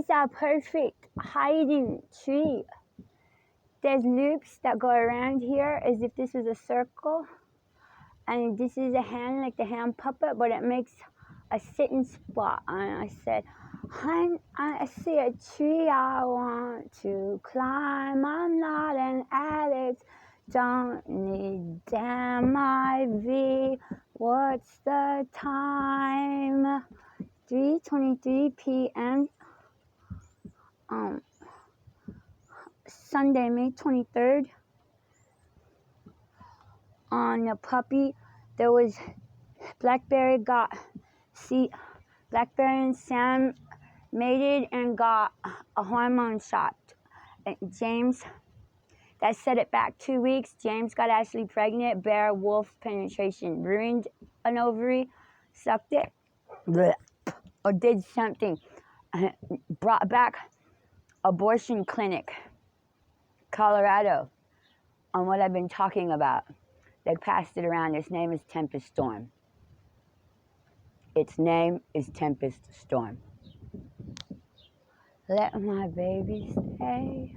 is a perfect hiding tree. There's loops that go around here as if this was a circle. And this is a hand, like the hand puppet, but it makes a sitting spot. And I said, "Hun, I see a tree I want to climb. I'm not an addict, don't need damn IV. What's the time? 3:23 p.m. Sunday, May 23rd. On the puppy, there was Blackberry and Sam mated and got a hormone shot. And James, that set it back 2 weeks. James got Ashley pregnant. Bear wolf penetration ruined an ovary, sucked it, bleh, or did something. Brought back abortion clinic, Colorado, on what I've been talking about. They passed it around. Its name is Tempest Storm. Its name is Tempest Storm. Let my baby stay.